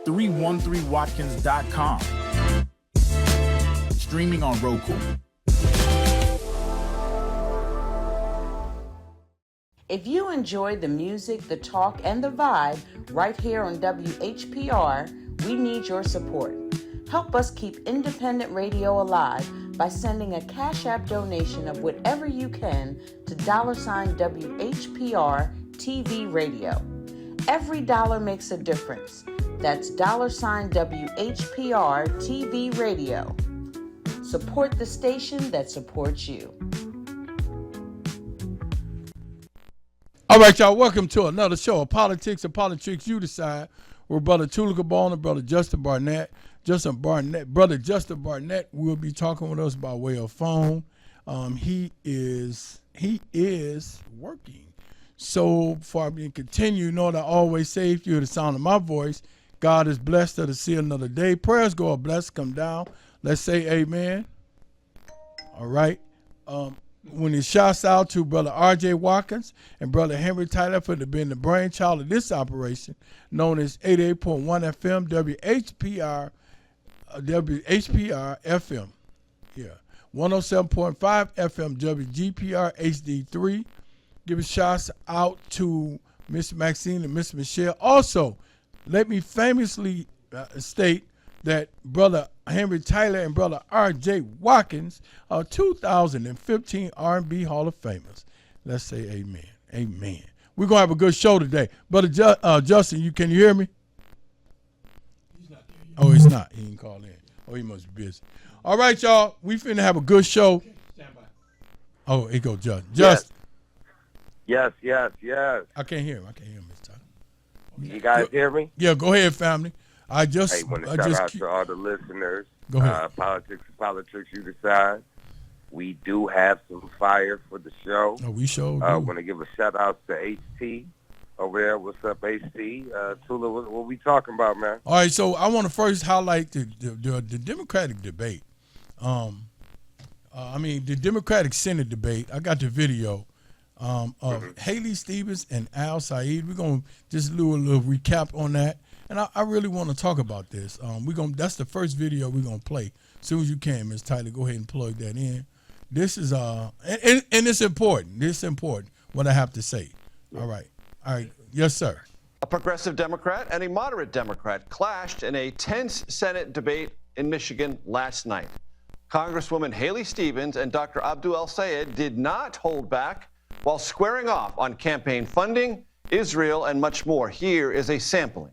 313watkins.com. Streaming on Roku. If you enjoy the music, the talk, and the vibe right here on WHPR, we need your support. Help us keep independent radio alive by sending a Cash App donation of whatever you can to $WHPR TV Radio. Every dollar makes a difference. That's $WHPR TV Radio. Support the station that supports you. All right, y'all, welcome to another show of Politics and Politricks You Decide. We're Brother Tula Cabal and Brother Justin Barnett. Brother Justin Barnett will be talking with us by way of phone. He is working. So before I continue, you know what I always say, if you hear the sound of my voice, God is blessed to see another day. Prayers go up, blessed, come down. Let's say amen. All right. When it shouts out to Brother R.J. Watkins and Brother Henry Tyler for being the brainchild of this operation, known as 88.1 FM WHPR FM. Yeah. 107.5 FM WGPR HD3. Give a shout out to Miss Maxine and Miss Michelle. Also, let me famously state that Brother Henry Tyler and Brother R.J. Watkins are 2015 R&B Hall of Famers. Let's say amen. Amen. We're going to have a good show today. Brother Justin, can you hear me? He's not there yet. Oh, he's not. He didn't call in. Oh, he must be busy. All right, y'all. We finna have a good show. Okay, stand by. Oh, here goes Justin. Justin. Yes. I can't hear him. Miss Tyler. You guys hear me? Yeah, go ahead, family. I want to shout out to all the listeners. Go ahead. Politics You Decide. We do have some fire for the show. Oh, we sure do. I want to give a shout out to HT over there. What's up, HT? Tula, what we talking about, man? All right, so I want to first highlight the Democratic debate. The Democratic Senate debate. I got the video of Haley Stevens and Al Saeed. We're going to just do a little recap on that. And I really want to talk about this. That's the first video we're gonna play. As soon as you can, Ms. Tyler, go ahead and plug that in. This is and it's important. This is important. What I have to say. All right. Yes, sir. A progressive Democrat and a moderate Democrat clashed in a tense Senate debate in Michigan last night. Congresswoman Haley Stevens and Dr. Abdul El-Sayed did not hold back while squaring off on campaign funding, Israel, and much more. Here is a sampling.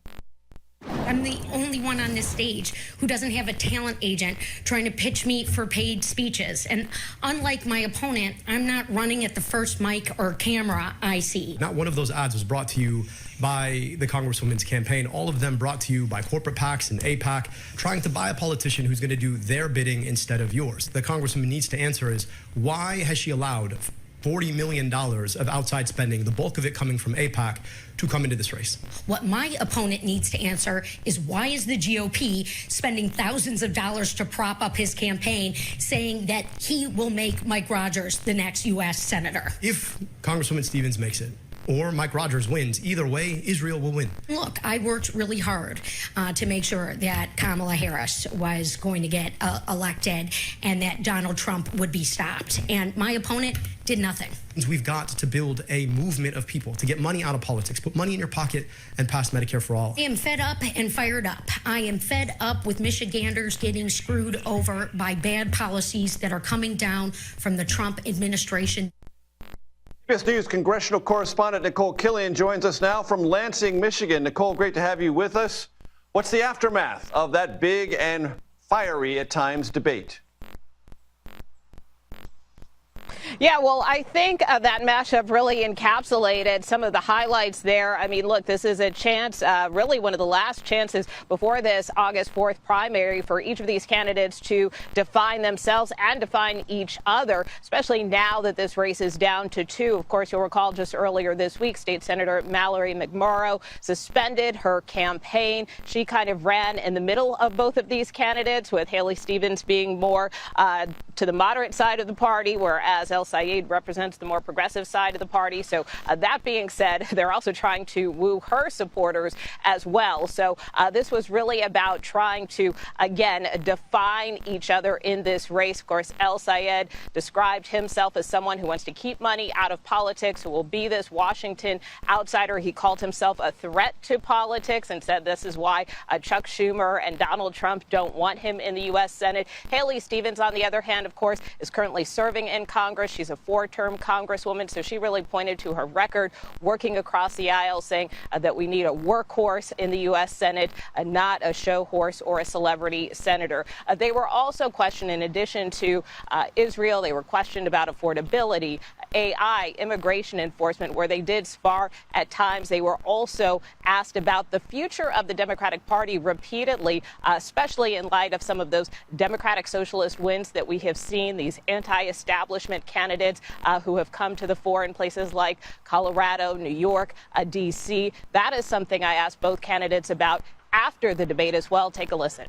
I'm the only one on this stage who doesn't have a talent agent trying to pitch me for paid speeches. And unlike my opponent, I'm not running at the first mic or camera I see. Not one of those ads was brought to you by the Congresswoman's campaign. All of them brought to you by corporate PACs and AIPAC, trying to buy a politician who's going to do their bidding instead of yours. The Congresswoman needs to answer is, why has she allowed $40 million of outside spending, the bulk of it coming from AIPAC, to come into this race? What my opponent needs to answer is, why is the GOP spending thousands of dollars to prop up his campaign, saying that he will make Mike Rogers the next U.S. Senator? If Congresswoman Stevens makes it, or Mike Rogers wins, either way, Israel will win. Look, I worked really hard to make sure that Kamala Harris was going to get elected and that Donald Trump would be stopped. And my opponent did nothing. We've got to build a movement of people to get money out of politics, put money in your pocket, and pass Medicare for all. I am fed up and fired up. I am fed up with Michiganders getting screwed over by bad policies that are coming down from the Trump administration. CBS News congressional correspondent Nicole Killian joins us now from Lansing, Michigan. Nicole, great to have you with us. What's the aftermath of that big and fiery at times debate? Yeah, well, I think that mashup really encapsulated some of the highlights there. I mean, look, this is a chance, really one of the last chances before this August 4th primary for each of these candidates to define themselves and define each other, especially now that this race is down to two. Of course, you'll recall just earlier this week, State Senator Mallory McMorrow suspended her campaign. She kind of ran in the middle of both of these candidates, with Haley Stevens being more to the moderate side of the party, whereas El Sayed represents the more progressive side of the party. So that being said, they're also trying to woo her supporters as well. So this was really about trying to, again, define each other in this race. Of course, El Sayed described himself as someone who wants to keep money out of politics, who will be this Washington outsider. He called himself a threat to politics and said this is why Chuck Schumer and Donald Trump don't want him in the U.S. Senate. Haley Stevens, on the other hand, of course, is currently serving in Congress. She's a 4-term congresswoman, so she really pointed to her record working across the aisle, saying that we need a workhorse in the U.S. Senate, not a show horse or a celebrity senator. They were also questioned, in addition to Israel, they were questioned about affordability, AI, immigration enforcement, where they did spar at times. They were also asked about the future of the Democratic Party repeatedly, especially in light of some of those Democratic Socialist wins that we have seen, these anti-establishment candidates who have come to the fore in places like Colorado, New York, D.C. That is something I asked both candidates about after the debate as well. Take a listen.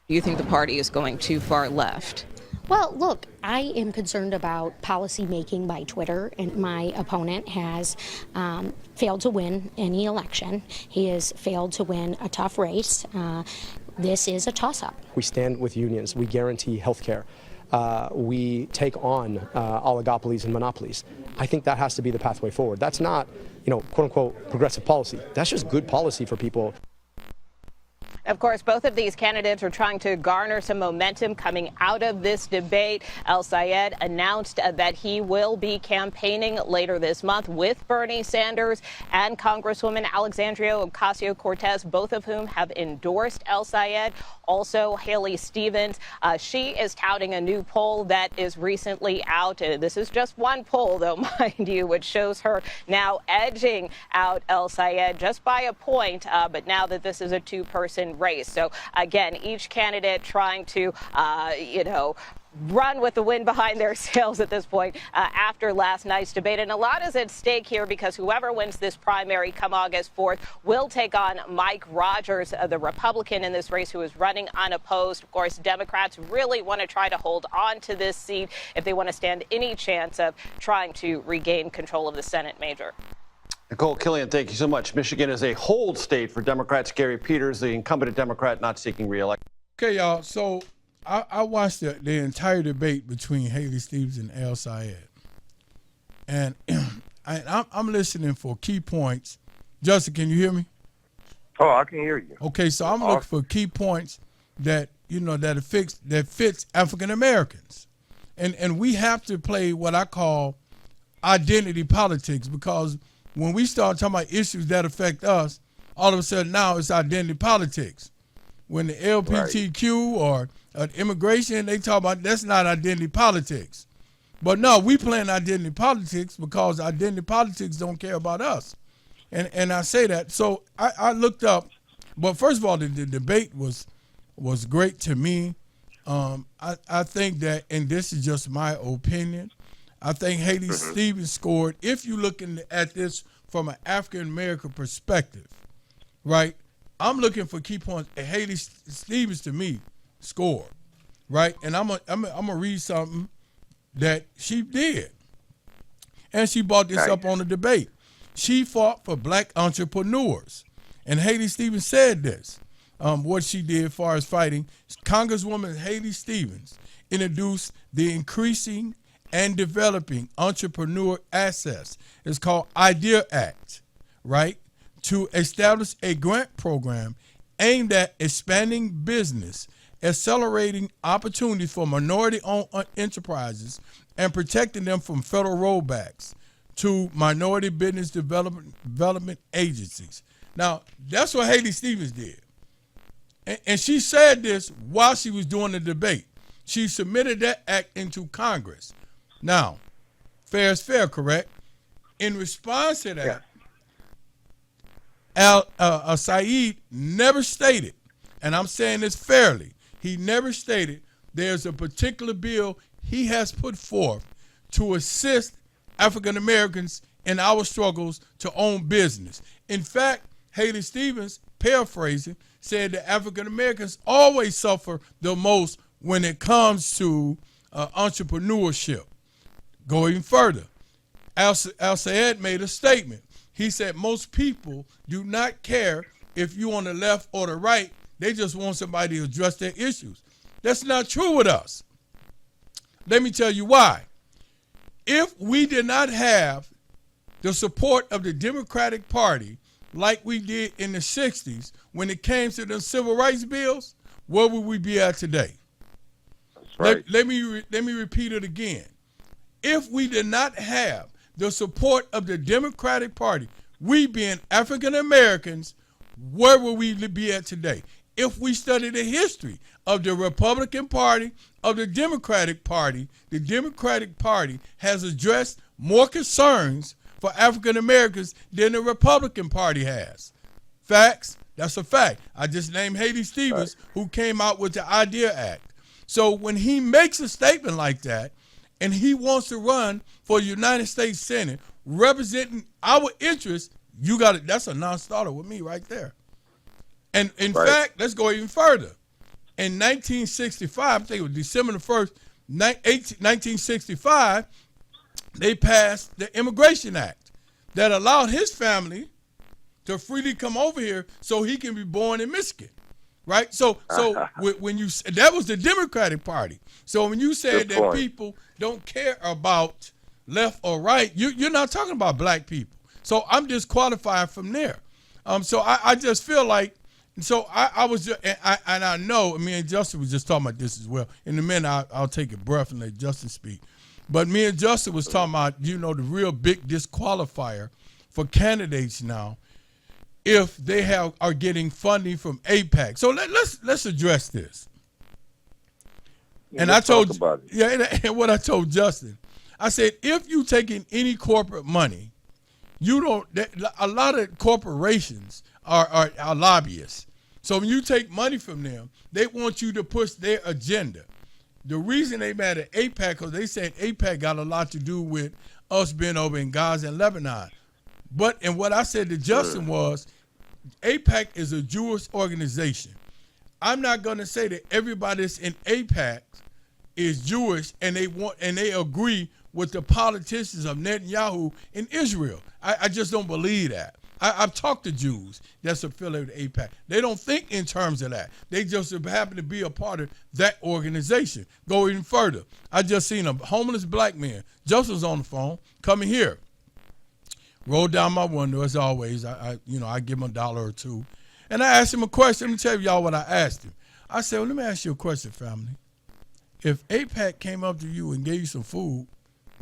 Do you think the party is going too far left? Well, look, I am concerned about policy making by Twitter, and my opponent has failed to win any election. He has failed to win a tough race. This is a toss-up. We stand with unions. We guarantee health care. We take on oligopolies and monopolies. I think that has to be the pathway forward. That's not, quote-unquote, progressive policy. That's just good policy for people. Of course, both of these candidates are trying to garner some momentum coming out of this debate. El Sayed announced that he will be campaigning later this month with Bernie Sanders and Congresswoman Alexandria Ocasio-Cortez, both of whom have endorsed El Sayed. Also, Haley Stevens, she is touting a new poll that is recently out. This is just one poll, though, mind you, which shows her now edging out El Sayed just by a point. But now that this is a two-person race. So, again, each candidate trying to, run with the wind behind their sails at this point after last night's debate. And a lot is at stake here because whoever wins this primary come August 4th will take on Mike Rogers, the Republican in this race who is running unopposed. Of course, Democrats really want to try to hold on to this seat if they want to stand any chance of trying to regain control of the Senate major. Nicole Killian, thank you so much. Michigan is a hold state for Democrat Gary Peters, the incumbent Democrat not seeking re-election. Okay, y'all. So I watched the entire debate between Haley Stevens and El Sayed. And I'm listening for key points. Justin, can you hear me? Oh, I can hear you. Okay, so I'm looking for key points that, that fits African Americans. And we have to play what I call identity politics, because when we start talking about issues that affect us, all of a sudden now it's identity politics. When the LGBTQ or immigration, they talk about that's not identity politics. But no, we playing identity politics because identity politics don't care about us. And I say that. So I looked up, but first of all, the debate was great to me. I think that, and this is just my opinion, I think Haley Stevens scored, if you're looking at this from an African-American perspective, right? I'm looking for key points. And Haley Stevens, to me, scored, right? And I'm gonna read something that she did. And she brought this up on the debate. She fought for black entrepreneurs. And Haley Stevens said this, what she did as far as fighting. Congresswoman Haley Stevens introduced the Increasing and Developing Entrepreneur Access. It's called IDEA Act, right? To establish a grant program aimed at expanding business, accelerating opportunities for minority-owned enterprises, and protecting them from federal rollbacks to minority business development agencies. Now, that's what Haley Stevens did. And she said this while she was doing the debate. She submitted that act into Congress. Now, fair is fair, correct? In response to that, Saeed never stated, and I'm saying this fairly, he never stated there's a particular bill he has put forth to assist African Americans in our struggles to own business. In fact, Haley Stevens, paraphrasing, said that African Americans always suffer the most when it comes to entrepreneurship. Go even further. Al-Sayed made a statement. He said most people do not care if you're on the left or the right. They just want somebody to address their issues. That's not true with us. Let me tell you why. If we did not have the support of the Democratic Party like we did in the 60s when it came to the civil rights bills, where would we be at today? That's right. Let me repeat it again. If we did not have the support of the Democratic Party, we being African Americans, where would we be at today? If we study the history of the Republican Party, of the Democratic Party has addressed more concerns for African Americans than the Republican Party has. Facts? That's a fact. I just named Haley Stevens, who came out with the IDEA Act. So when he makes a statement like that, and he wants to run for the United States Senate, representing our interests, you got it. That's a non-starter with me right there. And in fact, let's go even further. In 1965, I think it was December the 1st, 1965, they passed the Immigration Act that allowed his family to freely come over here so he can be born in Michigan, right? So when you, that was the Democratic Party. So when you said that people don't care about left or right, you're not talking about black people. So I'm disqualified from there. So I just feel like, so I was, and I know, me and Justin was just talking about this as well. In a minute, I'll take a breath and let Justin speak. But me and Justin was talking about, the real big disqualifier for candidates now, if they are getting funding from AIPAC. So let's address this. And I told, and what I told Justin, I said, if you taking any corporate money, a lot of corporations are lobbyists. So when you take money from them, they want you to push their agenda. The reason they mad at AIPAC, because they said AIPAC got a lot to do with us being over in Gaza and Lebanon. And what I said to Justin was, AIPAC is a Jewish organization. I'm not going to say that everybody that's in AIPAC is Jewish and they agree with the politicians of Netanyahu in Israel. I just don't believe that. I've talked to Jews that's affiliated with AIPAC. They don't think in terms of that. They just happen to be a part of that organization. Go even further. I just seen a homeless black man. Joseph's on the phone, coming here. Rolled down my window as always. I give him $1 or $2. And I asked him a question. Let me tell y'all what I asked him. I said, well, let me ask you a question, family. If AIPAC came up to you and gave you some food,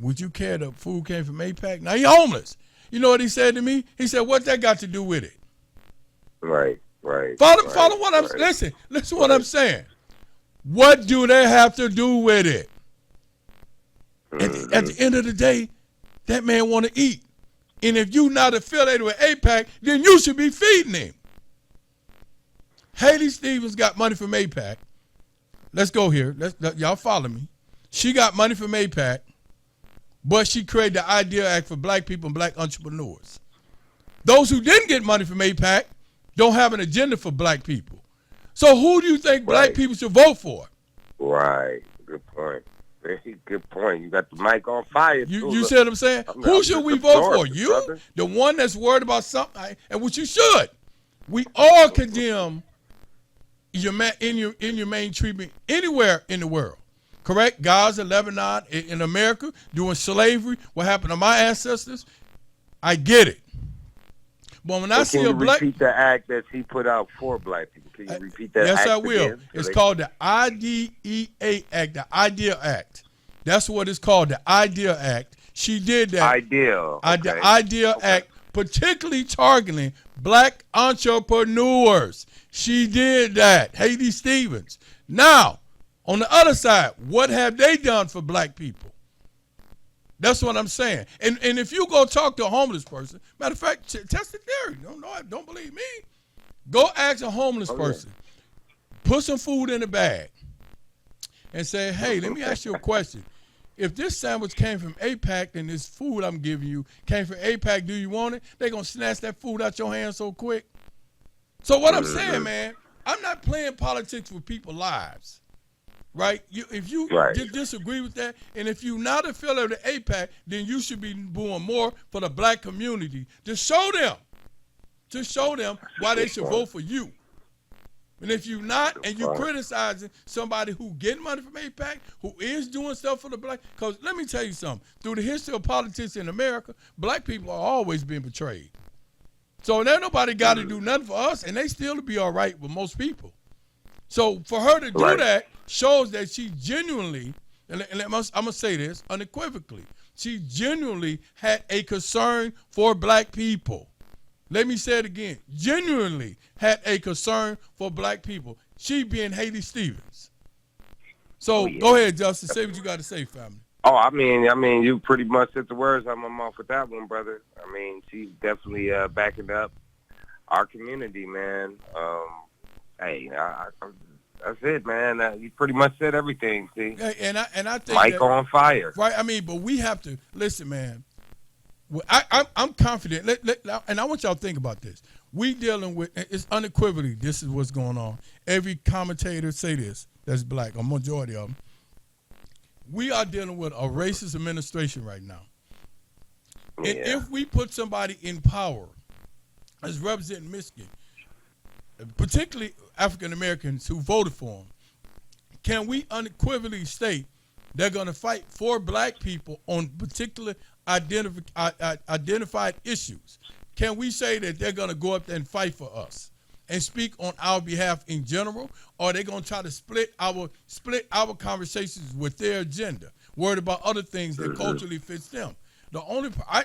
would you care the food came from AIPAC? Now, he homeless. You know what he said to me? He said, what that got to do with it? Right. Follow what I'm, listen what I'm saying. What do they have to do with it? At the end of the day, that man want to eat. And if you're not affiliated with AIPAC, then you should be feeding him. Haley Stevens got money from AIPAC. Let's go here. Y'all follow me. She got money from AIPAC, but she created the IDEA Act for black people and black entrepreneurs. Those who didn't get money from AIPAC don't have an agenda for black people. So who do you think black people should vote for? Right. Good point. Very good point. You got the mic on fire. You see what I'm saying? Who should we vote for? You? Brother. The one that's worried about something, and which you should. We all condemn in your main treatment anywhere in the world. Correct? Gaza, Lebanon, in America, doing slavery, what happened to my ancestors, I get it. But when I see a black... Can you repeat the act that he put out for black people? Can you repeat that act? Yes, I will. Again? It's called the IDEA Act, the IDEA Act. That's what it's called, the IDEA Act. She did that. The IDEA Act, particularly targeting black entrepreneurs. She did that. Haley Stevens. Now, on the other side, what have they done for black people? That's what I'm saying. And if you go talk to a homeless person, matter of fact, test the theory. Don't believe me. Go ask a homeless person. Put some food in a bag and say, hey, let me ask you a question. If this sandwich came from AIPAC and this food I'm giving you came from AIPAC, do you want it? They're going to snatch that food out your hand so quick. So what I'm saying, man, I'm not playing politics with people's lives. right? If you disagree with that, and if you're not a fellow of the AIPAC, then you should be doing more for the black community to show them why they should vote for you. And if you're not, and you're criticizing somebody who getting money from AIPAC, who is doing stuff for the black, because let me tell you something. Through the history of politics in America, black people are always being betrayed. So there nobody got to do nothing for us, and they still be all right with most people. So for her to do that shows that she genuinely, and I'm going to say this unequivocally, she genuinely had a concern for black people. Let me say it again. Genuinely had a concern for black people. She being Haley Stevens. So go ahead, Justin. Say what you got to say, family. Oh, I mean, you pretty much hit the words out of my mouth with that one, brother. I mean, she's definitely backing up our community, man. Hey, that's it, man. You pretty much said everything. See, and I think Mike on fire, right? I mean, but we have to listen, man. Well, I'm confident, and I want y'all to think about this. We dealing with, it's unequivocally, this is what's going on. Every commentator say this, that's black, a majority of them. We are dealing with a racist administration right now. Yeah. And if we put somebody in power as representing Michigan, particularly African Americans who voted for him, can we unequivocally state they're going to fight for black people on particular identified issues? Can we say that they're going to go up there and fight for us and speak on our behalf in general, or are they going to try to split our conversations with their agenda, worried about other things that culturally fits them? The only I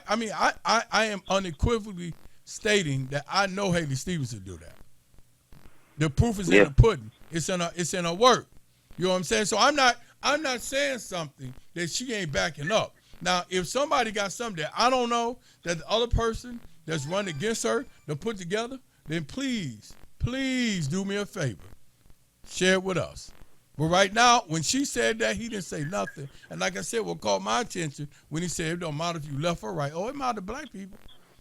am unequivocally stating that I know Haley Stevens will do that. The proof is in the pudding. It's in her work. You know what I'm saying? So I'm not saying something that she ain't backing up. Now, if somebody got something that I don't know, that the other person that's running against her to put together, then please do me a favor. Share it with us. But right now, when she said that, he didn't say nothing. And like I said, what caught my attention when he said it don't matter if you left or right. Oh, it mattered black people.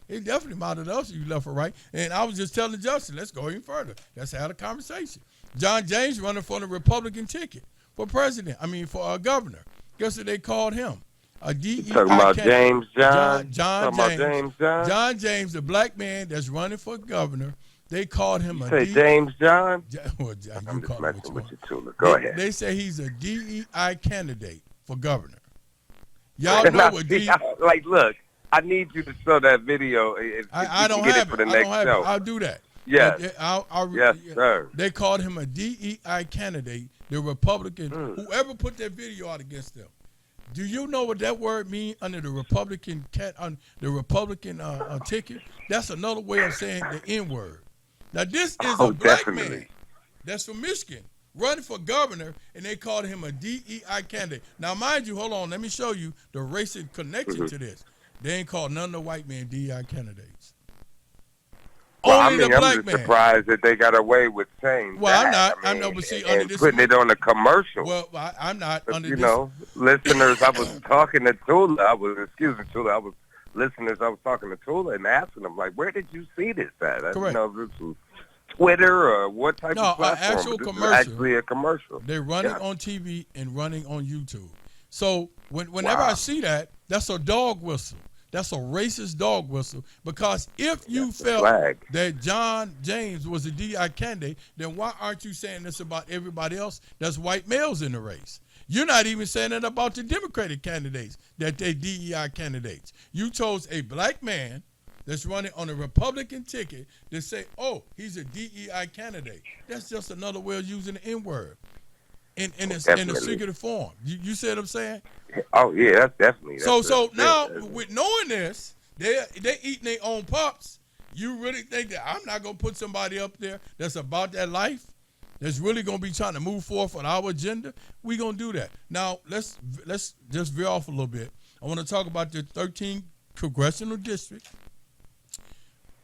It definitely mattered us if you left or right. And I was just telling Justin, let's go even further. Let's have a conversation. John James running for the Republican ticket for president. For governor. Guess what they called him? A DEI talking about candidate. James John? John James, the black man that's running for governor. They called him James John? Well, John, I'm you just call him messing what with you you, Tula. Go ahead. They say he's a DEI candidate for governor. Y'all know what DEI... Look, I need you to show that video. If I don't get have it for the I next don't have show. it. I'll do that. Yes. Yes, sir. They called him a DEI candidate, the Republican, whoever put that video out against them. Do you know what that word means under the Republican ticket? That's another way of saying the N-word. Now, this is a black man that's from Michigan running for governor, and they called him a DEI candidate. Now, mind you, hold on, let me show you the racist connection to this. They ain't called none of the white men DEI candidats. Well, Only the black I'm just man. surprised that they got away with saying well, that. I'm not. But see, and putting it on a commercial. Well, I'm not under you this. know, listeners, I was talking to Tula. I was talking to Tula and asking him, like, where did you see this at? Correct. You know, this was Twitter or what type of platform? Actual this commercial. is actually a commercial. They're running on TV and running on YouTube. So whenever I see that, that's a dog whistle. That's a racist dog whistle, because if you felt that John James was a DEI candidate, then why aren't you saying this about everybody else that's white males in the race? You're not even saying that about the Democratic candidates, that they're DEI candidates. You chose a black man that's running on a Republican ticket to say, oh, he's a DEI candidate. That's just another way of using the N-word in a secretive form. You see what I'm saying? Oh, yeah, that's definitely. So now, with knowing this, they eating their own pups. You really think that I'm not going to put somebody up there that's about that life, that's really going to be trying to move forward on our agenda? We're going to do that. Now, let's just veer off a little bit. I want to talk about the 13th congressional district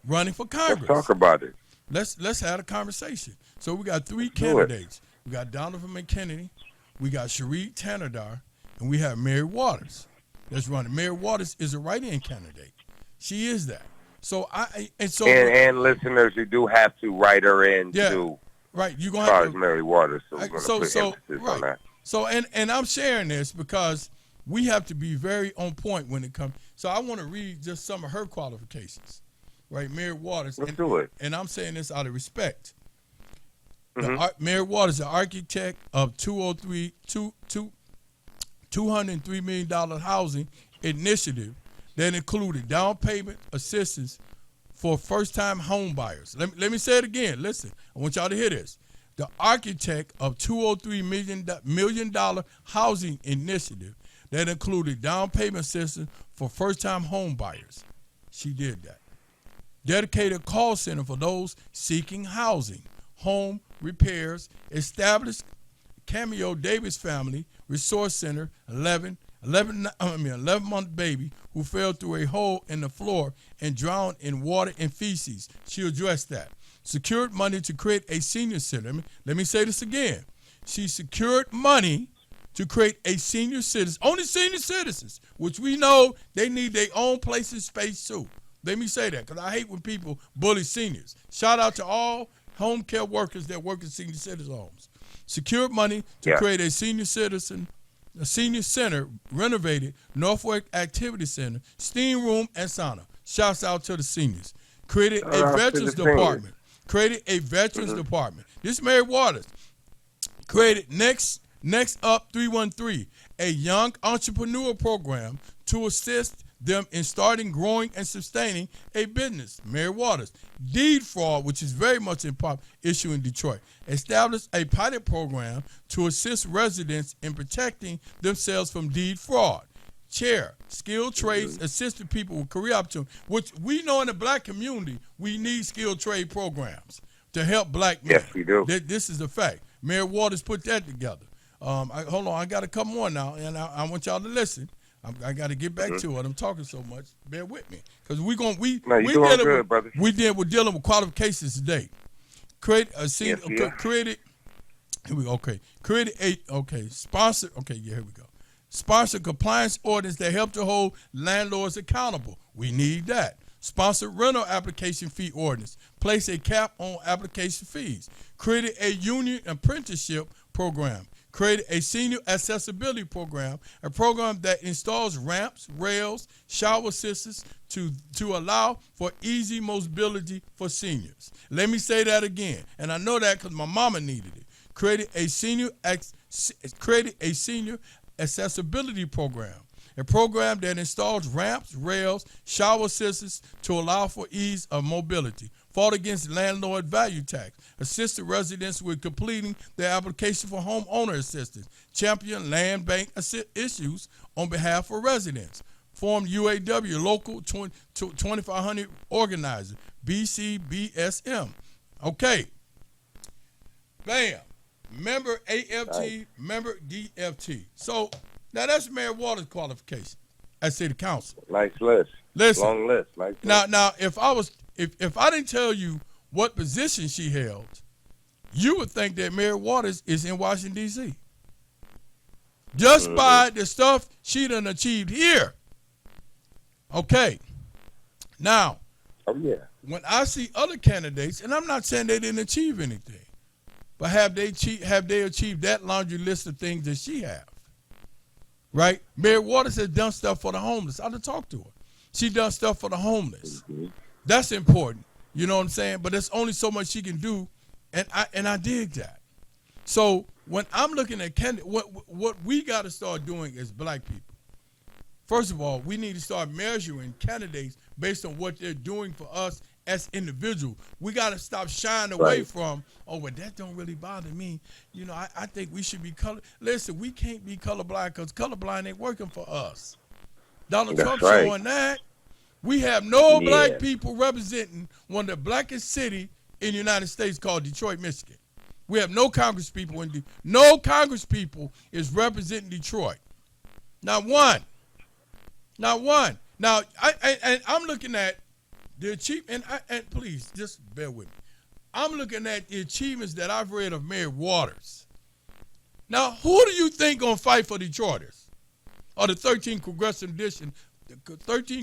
running for Congress. Let's talk about it. Let's have a conversation. So we got three candidates. We got Donovan McKennedy, we got Sheree Tanadar, and we have Mary Waters that's running. Mary Waters is a write-in candidate. She is that. So and listeners, you do have to write her in too. Right, you're gonna have to. Mary Waters, so we're gonna put emphasis on that. So, and I'm sharing this because we have to be very on point when it comes. So I want to read just some of her qualifications, right? Mary Waters. Let's do it. And I'm saying this out of respect. Mm-hmm. Mary Waters, the architect of $203 million housing initiative that included down payment assistance for first-time home buyers. Let me say it again. Listen, I want y'all to hear this. The architect of $203 million housing initiative that included down payment assistance for first-time home buyers. She did that. Dedicated call center for those seeking housing, home repairs, established Cameo Davis Family Resource Center, 11-month baby who fell through a hole in the floor and drowned in water and feces. She addressed that. Secured money to create a senior center. Let me say this again. She secured money to create a senior citizen, only senior citizens, which we know they need their own place and space too. Let me say that because I hate when people bully seniors. Shout out to all home care workers that work in senior citizen homes. Secured money to create a senior center, renovated Norfolk Activity Center, steam room, and sauna. Shouts out to the seniors. Created a veterans department. This is Mary Waters. Created Next Up 313, a young entrepreneur program to assist them in starting, growing, and sustaining a business. Mary Waters. Deed fraud, which is very much an important issue in Detroit. Established a pilot program to assist residents in protecting themselves from deed fraud. Chair, skilled trades, assisting people with career opportunities, which we know in the black community, we need skilled trade programs to help black men. Yes, we do. This is a fact. Mary Waters put that together. Hold on, I got a couple more now, and I want y'all to listen. I got to get back to it. I'm talking so much. Bear with me, because we're dealing with qualifications today. Create a senior. Created. Here we go. Okay. Created a. Okay. Sponsor. Okay. Yeah. Here we go. Sponsor compliance ordinance that help to hold landlords accountable. We need that. Sponsor rental application fee ordinance. Place a cap on application fees. Created a union apprenticeship program. Created a senior accessibility program, a program that installs ramps, rails, shower assistants to allow for easy mobility for seniors. Let me say that again, and I know that because my mama needed it. Created a senior accessibility program, a program that installs ramps, rails, shower assistants to allow for ease of mobility. Fought against landlord value tax, assisted residents with completing their application for homeowner assistance, champion land bank issues on behalf of residents, formed UAW, local 2500 organizer, BCBSM. Okay, bam, member AFT, member DFT. So now that's Mary Waters' qualification at City Council. Nice list. Listen, long list. Nice list. Now, if I didn't tell you what position she held, you would think that Mary Waters is in Washington, D.C. Just by the stuff she done achieved here. Okay. Now, when I see other candidates, and I'm not saying they didn't achieve anything, but have they achieved that laundry list of things that she have? Right? Mary Waters has done stuff for the homeless. I done talked to her. She done stuff for the homeless. That's important. You know what I'm saying? But there's only so much she can do, and I dig that. So when I'm looking at what we got to start doing as black people, first of all, we need to start measuring candidates based on what they're doing for us as individuals. We got to stop shying away from, well, that don't really bother me. You know, I think we should be color. Listen, we can't be colorblind because colorblind ain't working for us. Donald Trump showing that. We have no black people representing one of the blackest city in the United States called Detroit, Michigan. We have no Congress people no Congress people is representing Detroit. Not one. Not one. Now I'm looking at the achievement, and please just bear with me. I'm looking at the achievements that I've read of Mary Waters. Now, who do you think gonna fight for Detroiters or the 13th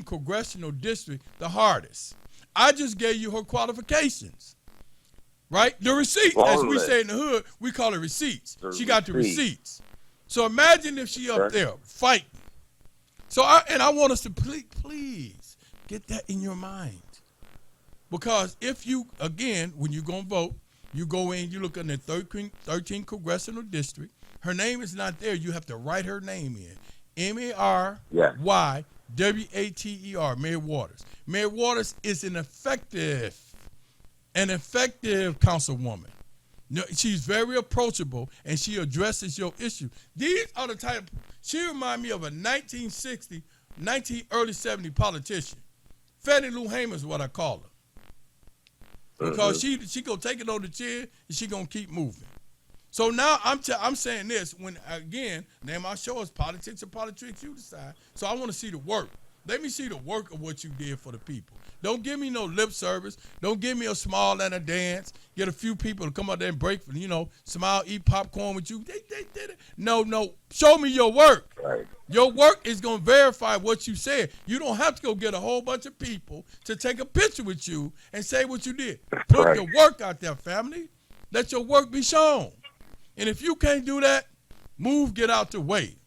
congressional district the hardest? I just gave you her qualifications, right? The receipts, as we say in the hood, we call it receipts. She got the receipts. So imagine if she up there fighting. So I want us to please get that in your mind. Because if you, again, when you're going to vote, you go in, you look in the 13th Congressional District. Her name is not there. You have to write her name in. Marywater, Mayor Waters. Mayor Waters is an effective councilwoman. No, she's very approachable, and she addresses your issue. These are the type. She reminds me of a 1960, early 70 politician. Fannie Lou Hamer is what I call her. Because she gonna take it on the chin and she gonna keep moving. So now I'm saying this when again, name of our show is Politics or Politricks, you decide. So I want to see the work. Let me see the work of what you did for the people. Don't give me no lip service. Don't give me a smile and a dance. Get a few people to come out there and break, smile, eat popcorn with you. They did it. No. Show me your work. Right. Your work is going to verify what you said. You don't have to go get a whole bunch of people to take a picture with you and say what you did. Put your work out there, family. Let your work be shown. And if you can't do that, get out the way.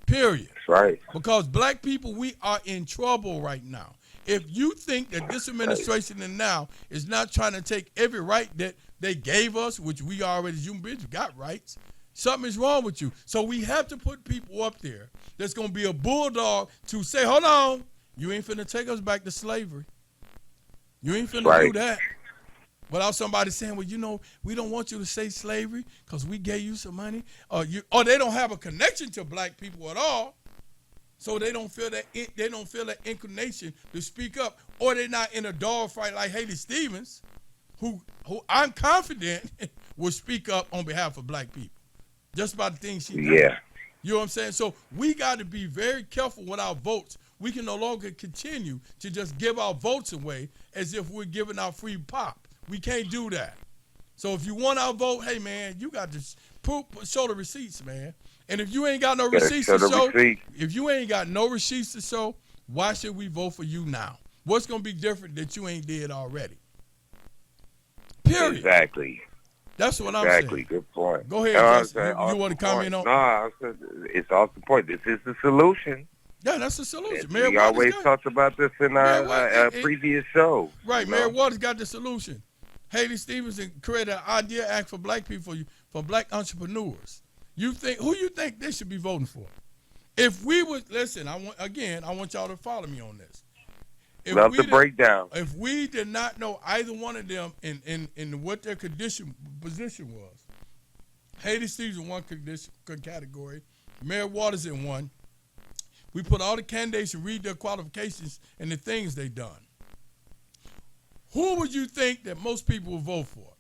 Period. That's right. Because black people, we are in trouble right now. If you think that this administration and now is not trying to take every right that they gave us, which we already, as human beings, got rights, something is wrong with you. So we have to put people up there that's going to be a bulldog to say, hold on, you ain't finna take us back to slavery. You ain't finna do that. Without somebody saying, well, we don't want you to say slavery because we gave you some money. Or they don't have a connection to black people at all. So they don't feel that inclination to speak up, or they're not in a dog fight like Haley Stevens, who I'm confident will speak up on behalf of black people, just by the things she does. Yeah. You know what I'm saying? So we got to be very careful with our votes. We can no longer continue to just give our votes away as if we're giving out free pop. We can't do that. So if you want our vote, hey man, you got to show the receipts, man. And if you ain't got no receipts to show, why should we vote for you now? What's going to be different that you ain't did already? Period. Exactly. That's what I'm saying. Exactly. Good point. Go ahead, Justin. You want to comment on? No, I said it's off the point. This is the solution. Yeah, that's the solution. We always talked about this in our previous show. Right. Mayor Waters got the solution. Haley Stevenson created an Idea Act for black people, for black entrepreneurs. Who you think they should be voting for? If we would listen, I want y'all to follow me on this. Love the breakdown. If we did not know either one of them in what their position was, Haley Stevenson in one category, Mayor Waters in one. We put all the candidates and read their qualifications and the things they done. Who would you think that most people will vote for?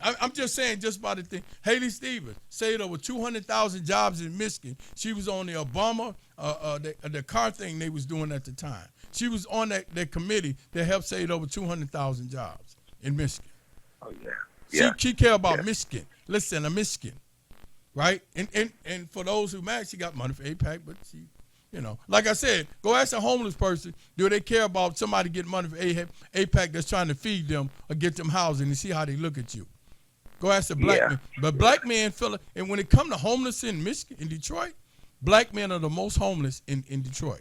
I'm just saying, just by the thing. Haley Stevens said over 200,000 jobs in Michigan. She was on the Obama, the car thing they was doing at the time. She was on that committee that helped save over 200,000 jobs in Michigan. Oh, yeah. She care about Michigan. Listen, Michigan, right? And for those who mad, she got money for AIPAC, but she, like I said, go ask a homeless person, do they care about somebody getting money for AIPAC that's trying to feed them or get them housing and see how they look at you. Go ask a black man. But black men feel it. And when it comes to homeless in Michigan, in Detroit, black men are the most homeless in Detroit.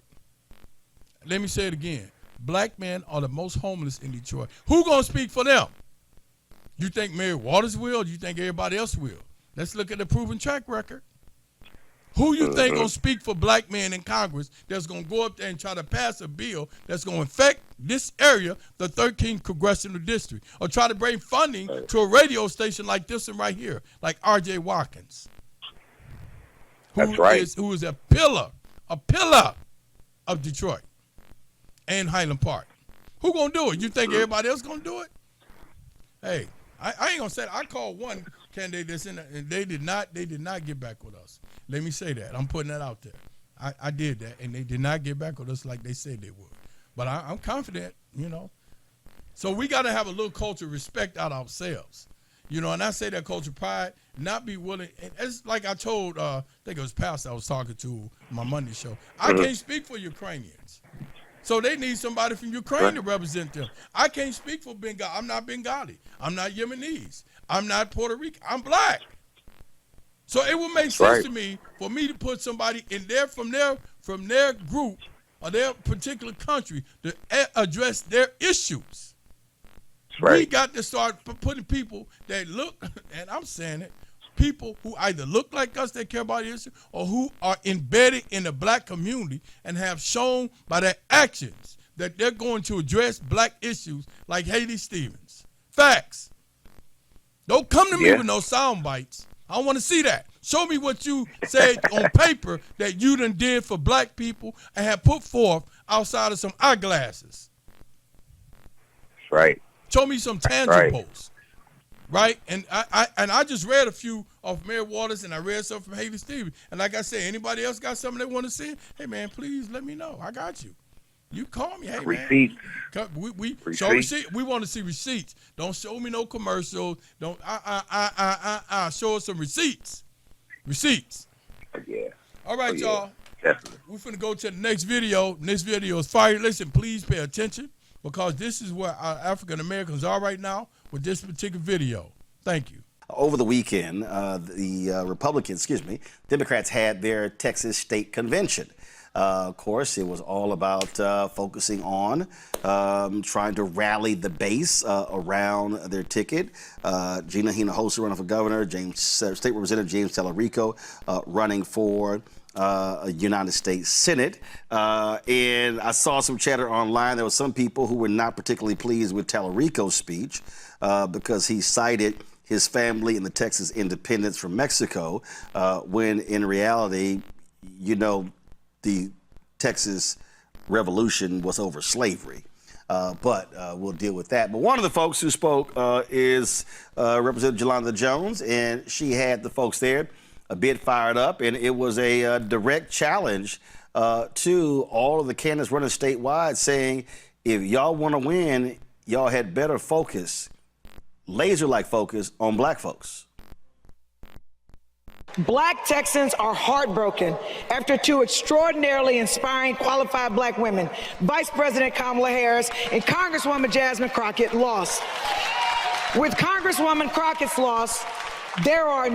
Let me say it again. Black men are the most homeless in Detroit. Who going to speak for them? You think Mayor Waters will, or do you think everybody else will? Let's look at the proven track record. Who you think going to speak for black men in Congress that's going to go up there and try to pass a bill that's going to affect this area, the 13th Congressional District, or try to bring funding to a radio station like this one right here, like R.J. Watkins, who is a pillar of Detroit and Highland Park. Who going to do it? You think everybody else going to do it? Hey, I ain't going to say that. I called one candidate that's in there, and they did not get back with us. Let me say that. I'm putting that out there. I did that, and they did not get back with us like they said they would. But I'm confident, So we got to have a little culture of respect out ourselves. And I say that culture of pride, not be willing. And it's like I told, I think it was Pastor I was talking to on my Monday show. I can't speak for Ukrainians. So they need somebody from Ukraine to represent them. I can't speak for Bengali. I'm not Bengali. I'm not Yemenis. I'm not Puerto Rican. I'm black. So it would make sense to me for me to put somebody in there from their group or their particular country to address their issues. We got to start putting people that look, and I'm saying it, people who either look like us that care about the issue or who are embedded in the black community and have shown by their actions that they're going to address black issues like Haley Stevens. Facts. Don't come to me with no sound bites. I don't want to see that. Show me what you said on paper that you done did for black people and have put forth outside of some eyeglasses. That's right. Show me some tangibles. Right? And I just read a few of Mayor Waters, and I read some from Haley Stevens. And like I said, anybody else got something they want to see? Hey, man, please let me know. I got you. You call me. Hey, receipts. Man. Show receipt. We want to see receipts. Don't show me no commercials. Don't show us some receipts. Receipts. Yeah. All right, y'all. Definitely. We're finna go to the next video. Next video is fire. Listen, please pay attention because this is where our African Americans are right now with this particular video. Thank you. Over the weekend, Democrats had their Texas state convention. Of course, it was all about focusing on trying to rally the base around their ticket. Gina Hinojosa running for governor, State Representative James Tallarico running for United States Senate. And I saw some chatter online. There were some people who were not particularly pleased with Tallarico's speech because he cited his family and the Texas independence from Mexico, when in reality, the Texas Revolution was over slavery. But we'll deal with that. But one of the folks who spoke is Representative Jolanda Jones, and she had the folks there a bit fired up, and it was a direct challenge to all of the candidates running statewide, saying, if y'all want to win, y'all had better focus, laser-like focus on black folks. Black Texans are heartbroken after two extraordinarily inspiring, qualified black women, Vice President Kamala Harris and Congresswoman Jasmine Crockett, lost. With Congresswoman Crockett's loss, there are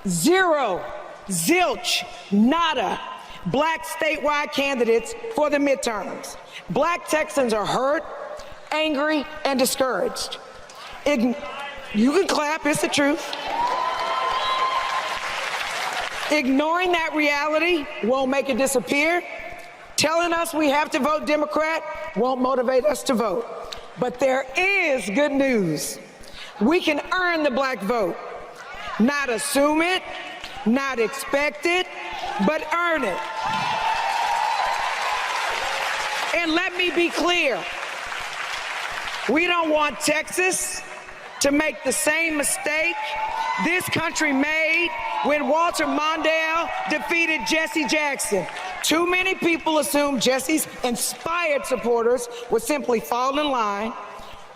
zero, zilch, nada black statewide candidates for the midterms. Black Texans are hurt, angry, and discouraged. You can clap, it's the truth. Ignoring that reality won't make it disappear. Telling us we have to vote Democrat won't motivate us to vote. But there is good news. We can earn the black vote. Not assume it, not expect it, but earn it. And let me be clear. We don't want Texas to make the same mistake this country made when Walter Mondale defeated Jesse Jackson. Too many people assume Jesse's inspired supporters would simply fall in line.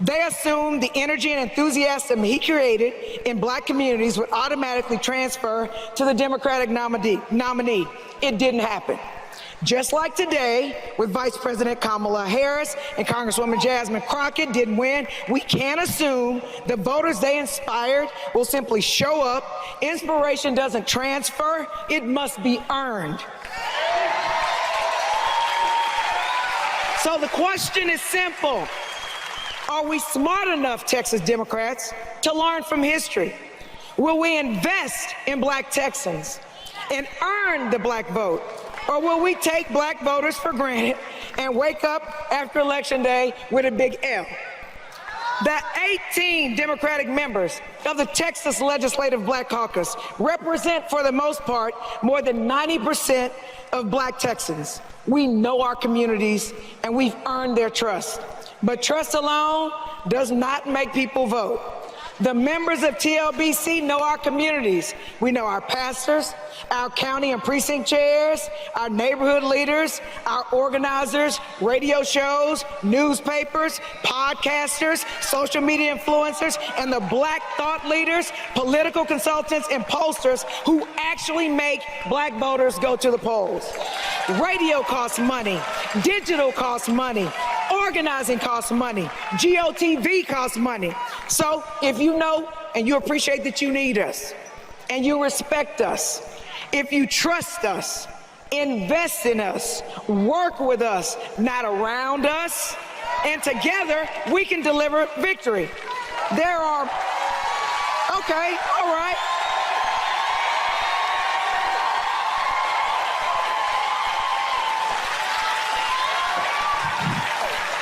They assumed the energy and enthusiasm he created in black communities would automatically transfer to the Democratic nominee. It didn't happen. Just like today, with Vice President Kamala Harris and Congresswoman Jasmine Crockett didn't win, we can't assume the voters they inspired will simply show up. Inspiration doesn't transfer, it must be earned. So the question is simple. Are we smart enough, Texas Democrats, to learn from history? Will we invest in black Texans and earn the black vote? Or will we take black voters for granted and wake up after Election Day with a big L? The 18 Democratic members of the Texas Legislative Black Caucus represent, for the most part, more than 90% of black Texans. We know our communities and we've earned their trust. But trust alone does not make people vote. The members of TLBC know our communities. We know our pastors, our county and precinct chairs, our neighborhood leaders, our organizers, radio shows, newspapers, podcasters, social media influencers, and the black thought leaders, political consultants, and pollsters who actually make black voters go to the polls. Radio costs money. Digital costs money. Organizing costs money. GOTV costs money. So if you know and you appreciate that you need us, and you respect us, if you trust us, invest in us, work with us, not around us, and together we can deliver victory. There are, okay, all right.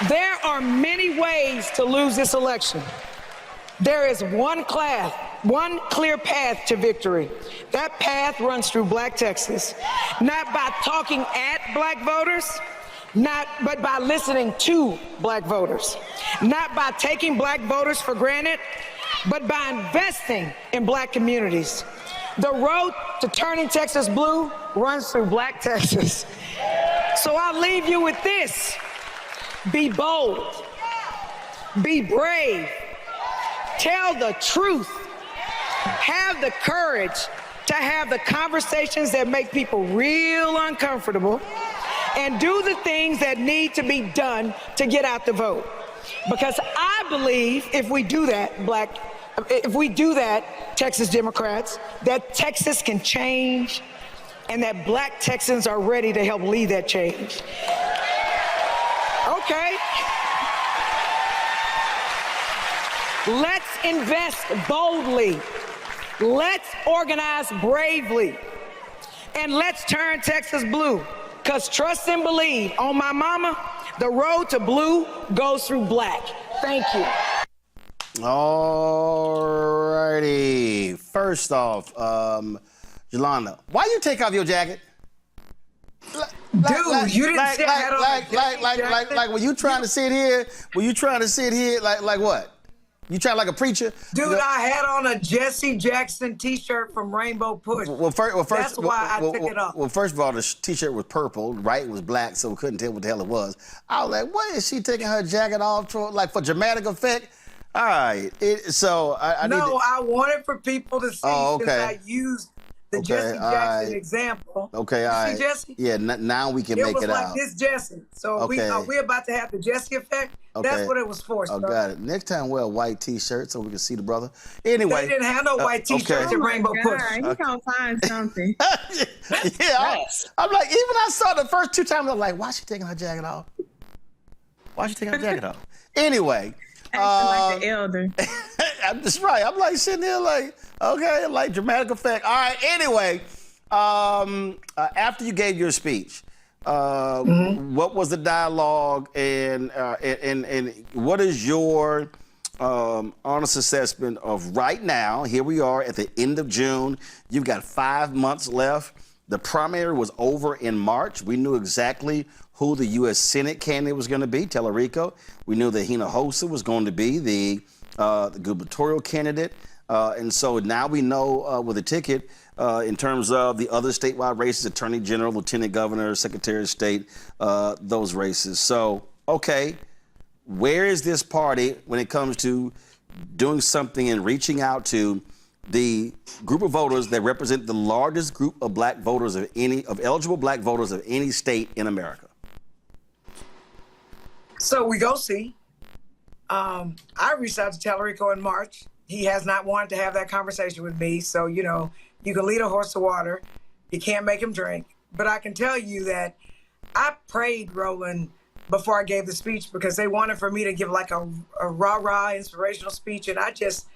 There are many ways to lose this election. There is one clear path to victory. That path runs through Black Texas, not by talking at Black voters, but by listening to Black voters, not by taking Black voters for granted, but by investing in Black communities. The road to turning Texas blue runs through Black Texas. So I'll leave you with this. Be bold, be brave, tell the truth, have the courage to have the conversations that make people real uncomfortable, and do the things that need to be done to get out the vote. Because I believe if we do that, Texas Democrats, that Texas can change and that Black Texans are ready to help lead that change. Okay. Let's invest boldly. Let's organize bravely. And let's turn Texas blue. Because trust and believe, on my mama, the road to blue goes through Black. Thank you. All righty. First off, Yolanda, why you take off your jacket? You didn't say I had on a jacket. Like, were you trying to sit here? Like what? You trying like a preacher? Dude, I had on a Jesse Jackson T-shirt from Rainbow Push. That's why I took it off. Well, first of all, the T-shirt was purple, right? It was black, so we couldn't tell what the hell it was. I was like, what is she taking her jacket off for dramatic effect? All right. I wanted for people to see because I used the Jesse Jackson example. Okay, all right. See, Jesse? Yeah, now we can make it out. It was like this Jesse. So we about to have the Jesse effect. Okay. That's what it was for. Oh, got it. Next time wear a white T-shirt so we can see the brother. Anyway. They didn't have no white T-shirts at Rainbow Push. He's gonna find something. I'm like, even I saw the first two times, I'm like, why is she taking her jacket off? Anyway. Like the elder. I'm just right. I'm like sitting there like, okay, like dramatic effect. All right, anyway. After you gave your speech, what was the dialogue and what is your honest assessment of right now? Here we are at the end of June. You've got 5 months left. The primary was over in March. We knew exactly who the U.S. Senate candidate was going to be, Tellerico. We knew that Hinojosa was going to be the gubernatorial candidate. And so now we know with the ticket in terms of the other statewide races, Attorney General, Lieutenant Governor, Secretary of State, those races. So, okay, where is this party when it comes to doing something and reaching out to the group of voters that represent the largest group of black voters of eligible black voters of any state in America? So we go see. I reached out to Tellerico in March. He has not wanted to have that conversation with me. So, you can lead a horse to water. You can't make him drink. But I can tell you that I prayed, Roland, before I gave the speech because they wanted for me to give like a rah-rah inspirational speech. And I just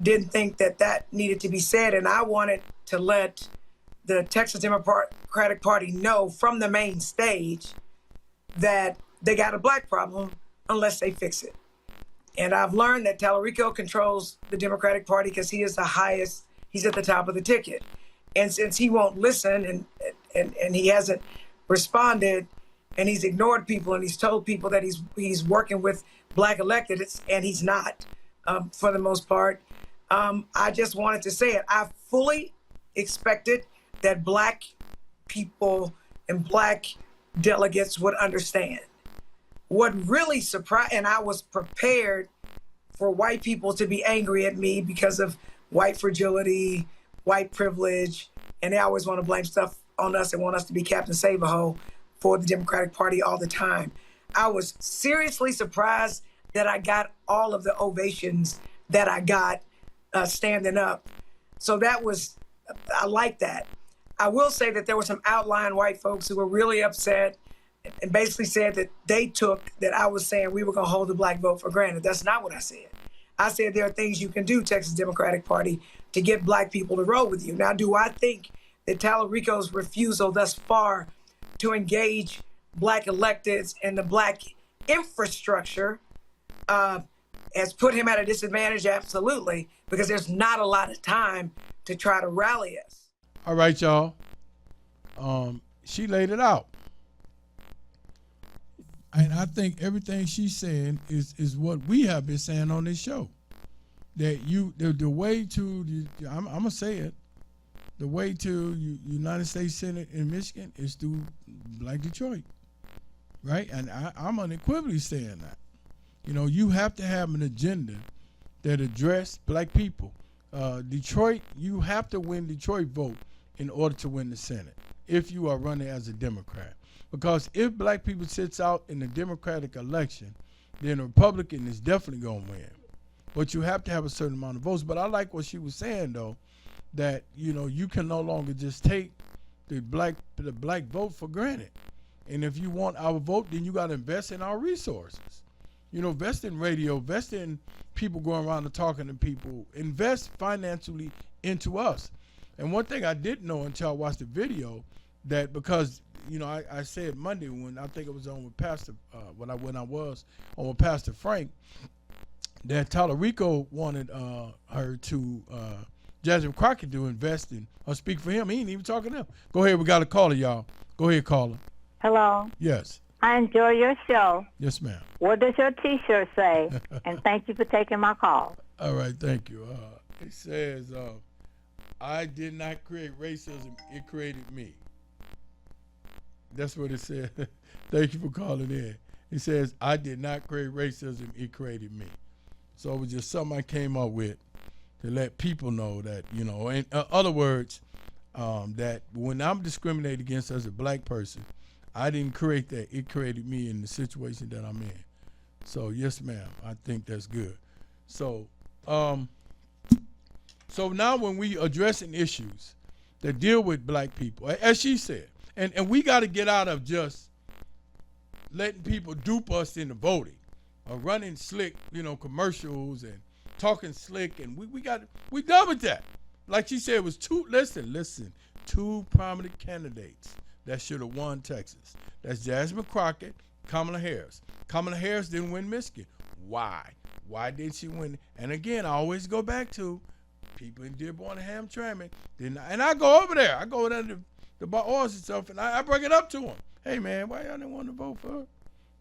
didn't think that needed to be said. And I wanted to let the Texas Democratic Party know from the main stage that they got a black problem unless they fix it. And I've learned that Tellerico controls the Democratic Party because he is the highest, he's at the top of the ticket. And since he won't listen and he hasn't responded and he's ignored people and he's told people that he's working with black electeds and he's not for the most part, I just wanted to say it. I fully expected that black people and black delegates would understand. What really surprised, and I was prepared for white people to be angry at me because of white fragility, white privilege, and they always want to blame stuff on us and want us to be Captain Save-A-Ho for the Democratic Party all the time. I was seriously surprised that I got all of the ovations that I got standing up. So that was I like that. I will say that there were some outlying white folks who were really upset and basically said that they took that I was saying we were going to hold the black vote for granted. That's not what I said. I said there are things you can do, Texas Democratic Party, to get black people to roll with you. Now, do I think that Tallarico's refusal thus far to engage black electeds and the black infrastructure has put him at a disadvantage? Absolutely, because there's not a lot of time to try to rally us. All right, y'all. She laid it out. And I think everything she's saying is what we have been saying on this show. That the way to, I'm going to say it, the way to United States Senate in Michigan is through Black Detroit, right? And I'm unequivocally saying that. You know, you have to have an agenda that address black people. Detroit, you have to win Detroit vote in order to win the Senate if you are running as a Democrat. Because if black people sits out in the Democratic election, then a Republican is definitely going to win. But you have to have a certain amount of votes. But I like what she was saying, though, that, you know, you can no longer just take the black vote for granted. And if you want our vote, then you got to invest in our resources. You know, invest in radio, invest in people going around and talking to people, invest financially into us. And one thing I didn't know until I watched the video, that because, you know, I said Monday when I think it was on with Pastor, when I was on with Pastor Frank, that Tallarico wanted her to, Jasmine Crockett to invest in or speak for him. He ain't even talking to him. Go ahead, we got a caller, y'all. Go ahead, caller. Hello. Yes. I enjoy your show. Yes, ma'am. What does your T-shirt say? And thank you for taking my call. All right, thank you. It says, I did not create racism, it created me. That's what it said. Thank you for calling in. It says, I did not create racism, it created me. So it was just something I came up with to let people know that, you know, in other words, that when I'm discriminated against as a black person, I didn't create that. It created me in the situation that I'm in. So, yes, ma'am, I think that's good. So, so now when we addressing issues that deal with black people, as she said, and we got to get out of just letting people dupe us into voting or running slick, you know, commercials and talking slick, and we done with that. Like she said, it was two prominent candidates that should have won Texas. That's Jasmine Crockett, Kamala Harris. Kamala Harris didn't win Michigan. Why? Why did she win? And again, I always go back to people in Dearborn and Hamtramck. And I go over there. I go down to the bars and stuff, and I bring it up to them. Hey, man, why y'all didn't want to vote for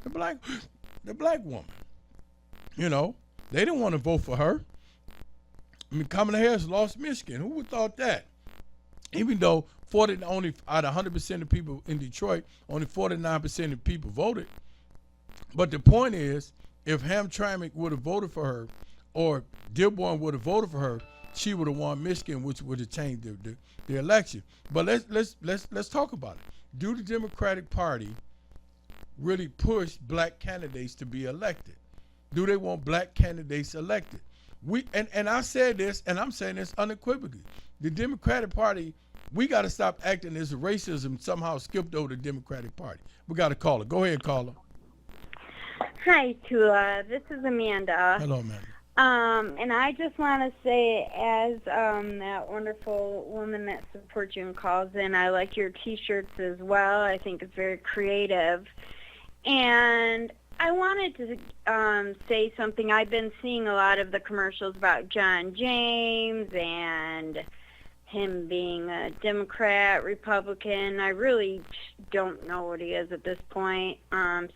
the black woman? You know, they didn't want to vote for her. I mean, Kamala Harris lost Michigan. Who would have thought that? Even though only out of 100% of people in Detroit, only 49% of people voted. But the point is, if Hamtramck would have voted for her, or Dearborn would have voted for her, she would have won Michigan, which would have changed the election. But let's talk about it. Do the Democratic Party really push black candidates to be elected? Do they want black candidates elected? And I said this, and I'm saying this unequivocally. The Democratic Party, we got to stop acting as racism somehow skipped over the Democratic Party. We got to call it. Go ahead, caller. Hi, Tula. This is Amanda. Hello, Amanda. And I just want to say, as that wonderful woman that supports you and calls in, I like your T-shirts as well. I think it's very creative. And I wanted to say something. I've been seeing a lot of the commercials about John James and him being a Democrat, Republican. I really don't know what he is at this point.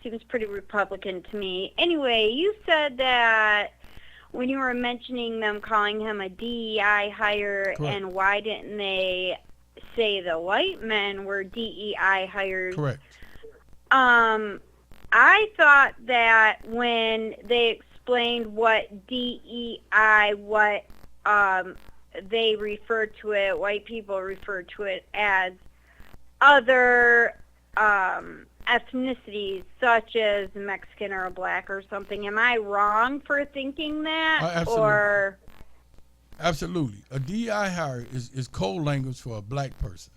Seems pretty Republican to me. Anyway, you said that when you were mentioning them calling him a DEI hire, correct, and why didn't they say the white men were DEI hires? Correct. I thought that when they explained what DEI, what they referred to it, white people referred to it as other ethnicities, such as Mexican or black or something. Am I wrong for thinking that? Absolutely. Or Absolutely. A DEI hire is code language for a black person,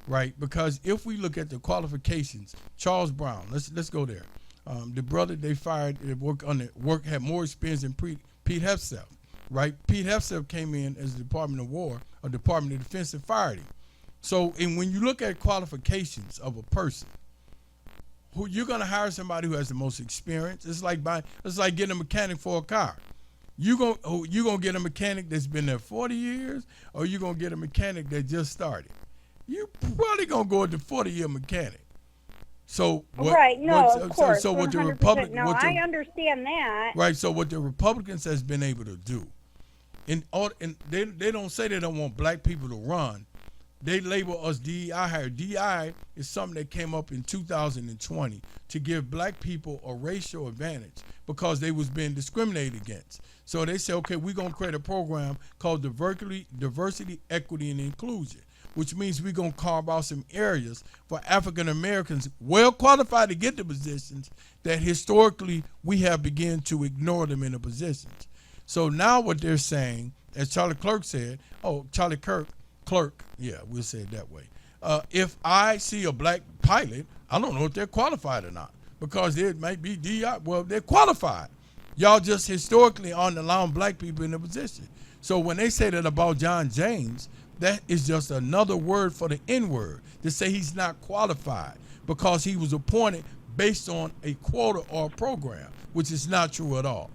right? Because if we look at the qualifications, Charles Brown, let's go there. The brother they fired that had more experience than Pete Hegseth, right? Pete Hegseth came in as the Department of War or Department of Defense and fired him. So, and when you look at qualifications of a person, who you're going to hire somebody who has the most experience. It's like getting a mechanic for a car. You gonna get a mechanic that's been there 40 years, or you gonna get a mechanic that just started? You probably gonna go with the 40-year mechanic. So right? No, of course. So what the 100%. No, I understand that. Right. So what the Republicans has been able to do, and they don't say they don't want black people to run. They label us DEI hire. DEI is something that came up in 2020 to give black people a racial advantage because they was being discriminated against. So they say, okay, we're going to create a program called Diversity, Equity, and Inclusion, which means we're going to carve out some areas for African Americans well qualified to get the positions that historically we have begun to ignore them in the positions. So now what they're saying, as Charlie Clerk said, Clerk, yeah, we'll say it that way. If I see a black pilot, I don't know if they're qualified or not because it might be DI. Well, they're qualified. Y'all just historically aren't allowing black people in the position. So when they say that about John James, that is just another word for the N-word to say he's not qualified because he was appointed based on a quota or a program, which is not true at all.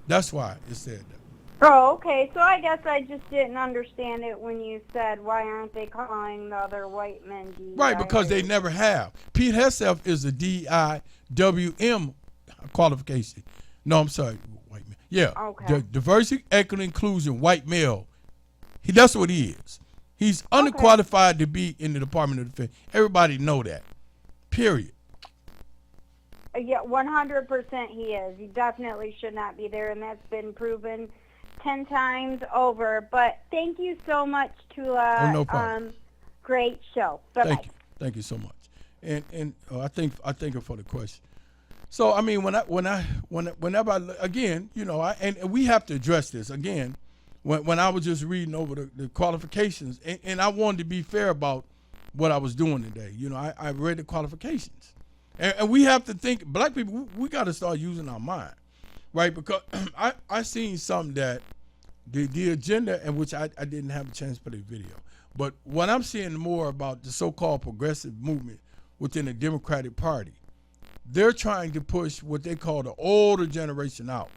That's why it said that. Oh, okay. So I guess I just didn't understand it when you said, why aren't they calling the other white men DEI? Right, because they never have. Pete Hegseth is a DIWM qualification. No, I'm sorry, white man. Yeah, okay. Diversity, Equity, Inclusion, white male. That's what he is. He's underqualified to be in the Department of Defense. Everybody know that, period. Yeah, 100% he is. He definitely should not be there, and that's been proven 10 times over. But thank you so much, Tula. No problem. Great show. Bye-bye. Thank you so much. And I thank her for the question. So I mean, whenever again, you know, and we have to address this again. When I was just reading over the qualifications, and I wanted to be fair about what I was doing today. You know, I read the qualifications, and we have to think. Black people, we got to start using our mind, right? Because I seen something that the agenda, in which I didn't have a chance to play the video, but what I'm seeing more about the so-called progressive movement within the Democratic Party, they're trying to push what they call the older generation out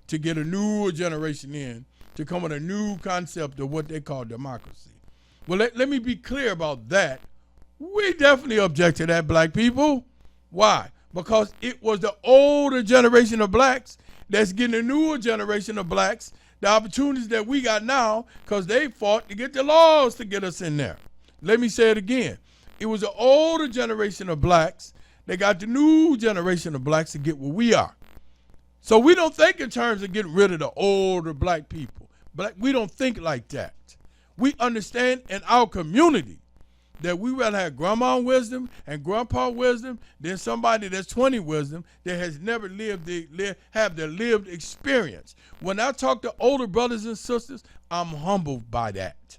to get a newer generation in to come with a new concept of what they call democracy. Well, let me be clear about that. We definitely object to that, black people. Why? Because it was the older generation of blacks that's getting a newer generation of blacks the opportunities that we got now because they fought to get the laws to get us in there. Let me say it again. It was the older generation of blacks that got the new generation of blacks to get where we are. So we don't think in terms of getting rid of the older black people. We don't think like that. We understand in our community that we rather have grandma wisdom and grandpa wisdom than somebody that's 20 wisdom that has never have their lived experience. When I talk to older brothers and sisters, I'm humbled by that.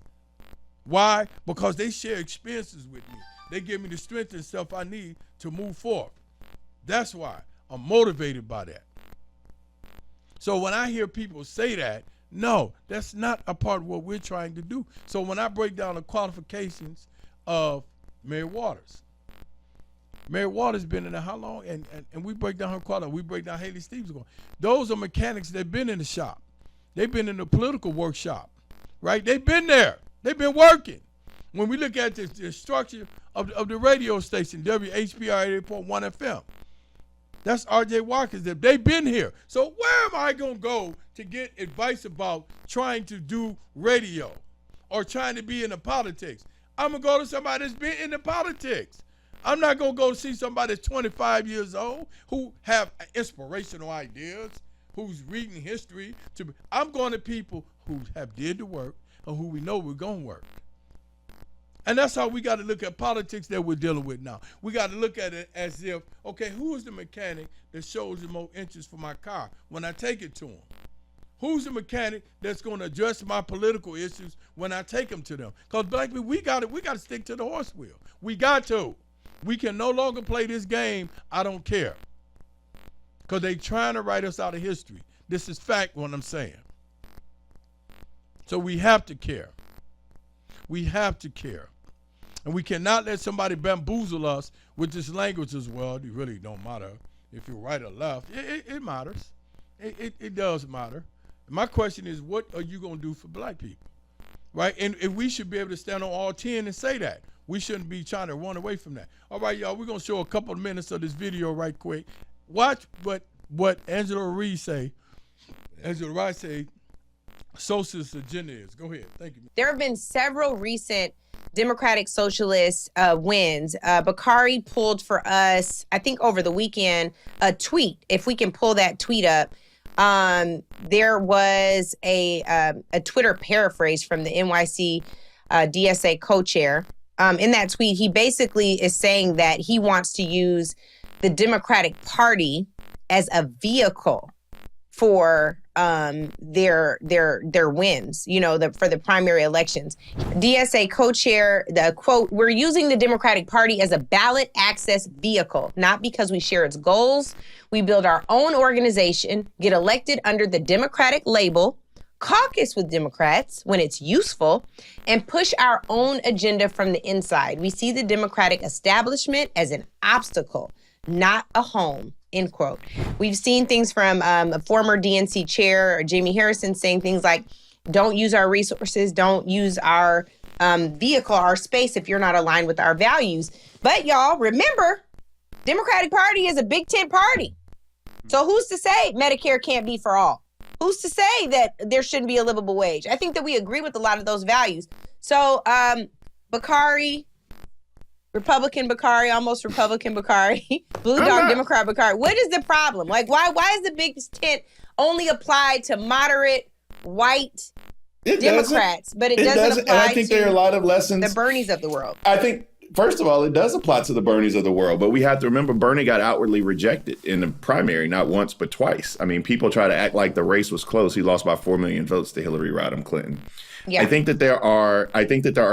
Why? Because they share experiences with me. They give me the strength and stuff I need to move forward. That's why I'm motivated by that. So when I hear people say that, no, that's not a part of what we're trying to do. So when I break down the qualifications of Mary Waters been in there how long? And we break down her quality. We break down Haley Stevens. Those are mechanics that have been in the shop. They've been in the political workshop, right? They've been there. They've been working. When we look at the structure of the radio station, WHPR 88.1 FM, that's R.J. Watkins. They've been here. So where am I going to go to get advice about trying to do radio or trying to be in the politics? I'm going to go to somebody that's been in the politics. I'm not going to go see somebody that's 25 years old who have inspirational ideas, who's reading history. I'm going to people who have did the work or who we know we're going to work. And that's how we got to look at politics that we're dealing with now. We got to look at it as if, okay, who is the mechanic that shows the most interest for my car when I take it to him? Who's the mechanic that's going to address my political issues when I take them to them? Because black people, we got to stick to the horse wheel. We got to. We can no longer play this game. I don't care. Because they trying to write us out of history. This is fact what I'm saying. So we have to care. We have to care. And we cannot let somebody bamboozle us with this language as well. It really don't matter if you're right or left. It matters. It does matter. My question is, what are you going to do for black people? Right? And we should be able to stand on all 10 and say that. We shouldn't be trying to run away from that. All right, y'all, we're going to show a couple of minutes of this video right quick. Watch what Angela Reese say. Angela Rice say socialist agenda is. Go ahead. Thank you. There have been several recent Democratic Socialist wins. Bakari pulled for us, I think over the weekend, a tweet. If we can pull that tweet up. There was a Twitter paraphrase from the NYC DSA co-chair. In that tweet, he basically is saying that he wants to use the Democratic Party as a vehicle for their wins, for the primary elections. DSA co-chair, the quote, "We're using the Democratic Party as a ballot access vehicle, not because we share its goals. We build our own organization, get elected under the Democratic label, caucus with Democrats when it's useful, and push our own agenda from the inside. We see the Democratic establishment as an obstacle, not a home." End quote. We've seen things from a former DNC chair, Jamie Harrison, saying things like, don't use our resources, don't use our vehicle, our space if you're not aligned with our values. But y'all, remember, Democratic Party is a big tent party. So who's to say Medicare can't be for all? Who's to say that there shouldn't be a livable wage? I think that we agree with a lot of those values. So Bakari, Republican Bakari, almost Republican Bakari, Blue Dog Democrat Bakari. What is the problem? Like, why is the big tent only applied to moderate white Democrats, but it doesn't apply and I think to there are a lot of lessons. The Bernies of the world. I think, first of all, it does apply to the Bernies of the world, but we have to remember Bernie got outwardly rejected in the primary, not once, but twice. I mean, people try to act like the race was close. He lost by 4 million votes to Hillary Rodham Clinton. Yeah. I think that there are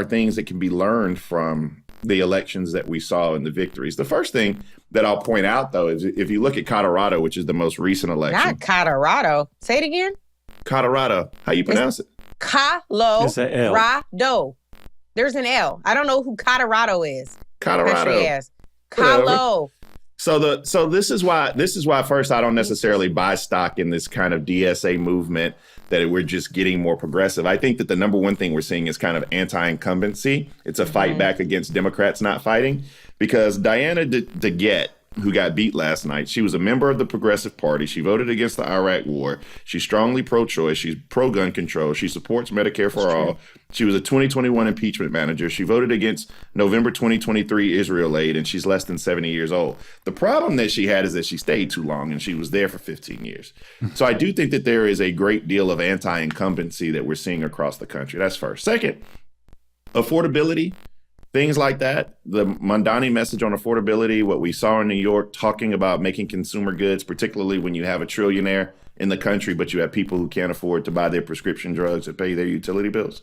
things that can be learned from the elections that we saw and the victories. The first thing that I'll point out, though, is if you look at Colorado, which is the most recent election. Not Colorado. Say it again. Colorado. How you pronounce it? Colorado. There's an L. I don't know who Colorado is. Colorado. Colo. So this is why first I don't necessarily buy stock in this kind of DSA movement that we're just getting more progressive. I think that the number one thing we're seeing is kind of anti-incumbency. It's a fight back against Democrats not fighting, because Diana DeGette, who got beat last night, she was a member of the Progressive Party. She voted against the Iraq War. She's strongly pro-choice. She's pro-gun control. She supports Medicare for all. She was a 2021 impeachment manager. She voted against November 2023 Israel aid, and she's less than 70 years old. The problem that she had is that she stayed too long, and she was there for 15 years. So I do think that there is a great deal of anti-incumbency that we're seeing across the country. That's first. Second, affordability. Things like that, the Mondani message on affordability, what we saw in New York, talking about making consumer goods, particularly when you have a trillionaire in the country, but you have people who can't afford to buy their prescription drugs and pay their utility bills.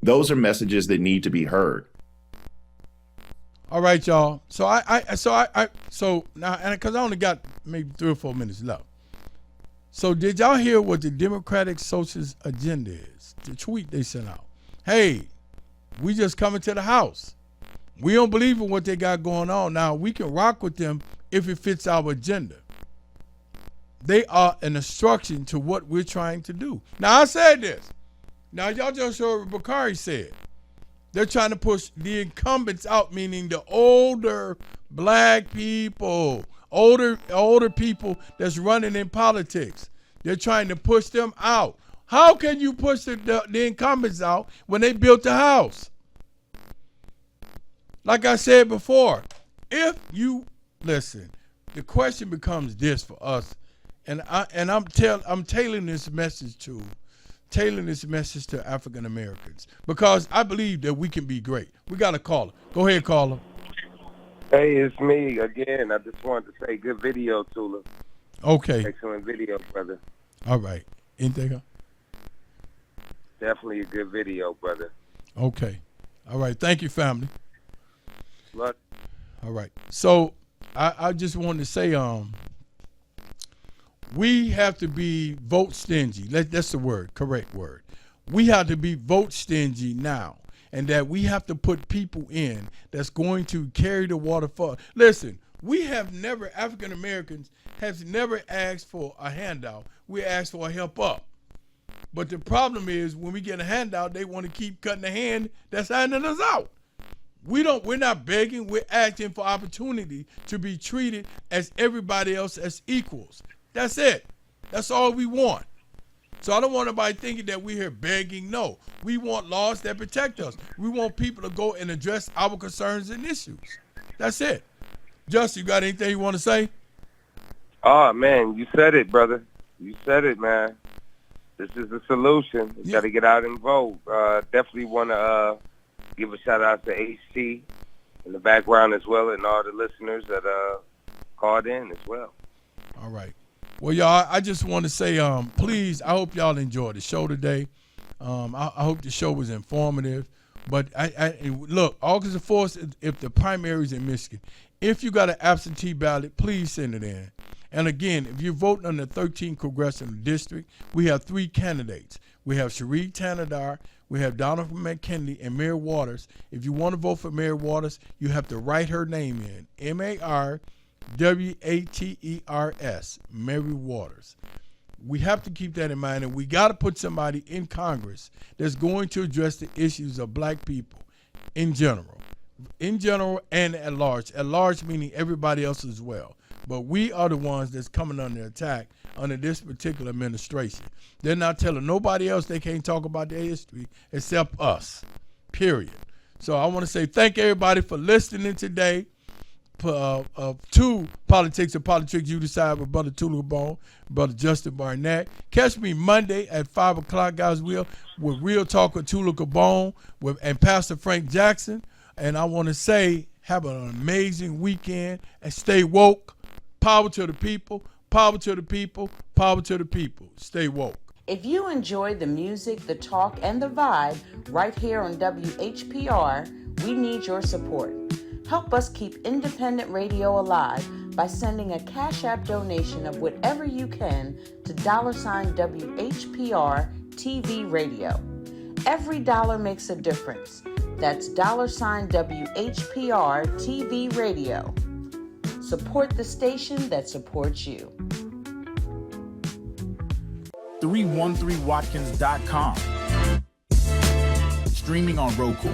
Those are messages that need to be heard. All right, y'all. So now, and because I only got maybe 3 or 4 minutes left. So did y'all hear what the Democratic Socialist agenda is? The tweet they sent out. Hey, we just coming to the house. We don't believe in what they got going on. Now, we can rock with them if it fits our agenda. They are an instruction to what we're trying to do. Now, I said this. Now, y'all just heard what Bakari said. They're trying to push the incumbents out, meaning the older black people, older people that's running in politics. They're trying to push them out. How can you push the incumbents out when they built the house? Like I said before, if you listen, the question becomes this for us, and I'm tailoring this message to African Americans, because I believe that we can be great. We got a caller. Go ahead, caller. Hey, it's me again. I just wanted to say good video, Tula. Okay. Excellent video, brother. All right. Anything else? Definitely a good video, brother. Okay. All right. Thank you, family. Look. All right. So I just wanted to say, we have to be vote stingy. That's the word, correct word. We have to be vote stingy now, and that we have to put people in that's going to carry the water for. Listen, we have never, African Americans has never asked for a handout. We asked for a help up. But the problem is when we get a handout, they want to keep cutting the hand that's handing us out. We're not begging, we're asking for opportunity to be treated as everybody else as equals. That's it. That's all we want. So I don't want anybody thinking that we're here begging. No. We want laws that protect us. We want people to go and address our concerns and issues. That's it. Justin, you got anything you want to say? Oh, man, you said it, brother. You said it, man. This is the solution. You got to get out and vote. Definitely want to give a shout-out to HC in the background as well, and all the listeners that called in as well. All right. Well, y'all, I just want to say, please, I hope y'all enjoyed the show today. I hope the show was informative. But look, August the 4th, if the primary's in Michigan, if you got an absentee ballot, please send it in. And again, if you're voting on the 13th Congressional District, we have 3 candidates. We have Sheree Tanadar, we have Donald McKinley, and Mary Waters. If you want to vote for Mary Waters, you have to write her name in, MARWATERS, Mary Waters. We have to keep that in mind, and we got to put somebody in Congress that's going to address the issues of black people in general and at large meaning everybody else as well. But we are the ones that's coming under attack under this particular administration. They're not telling nobody else they can't talk about their history except us, period. So I want to say thank everybody for listening today to Politics and Politricks You Decide with Brother Tulabone, Brother Justin Barnett. Catch me Monday at 5 o'clock, guys, with Real Talk with Tulabone and Pastor Frank Jackson. And I want to say have an amazing weekend and stay woke. Power to the people, power to the people, power to the people. Stay woke. If you enjoyed the music, the talk, and the vibe right here on WHPR, we need your support. Help us keep independent radio alive by sending a Cash App donation of whatever you can to $WHPR TV Radio. Every dollar makes a difference. That's $WHPR TV Radio. Support the station that supports you. 313watkins.com. Streaming on Roku,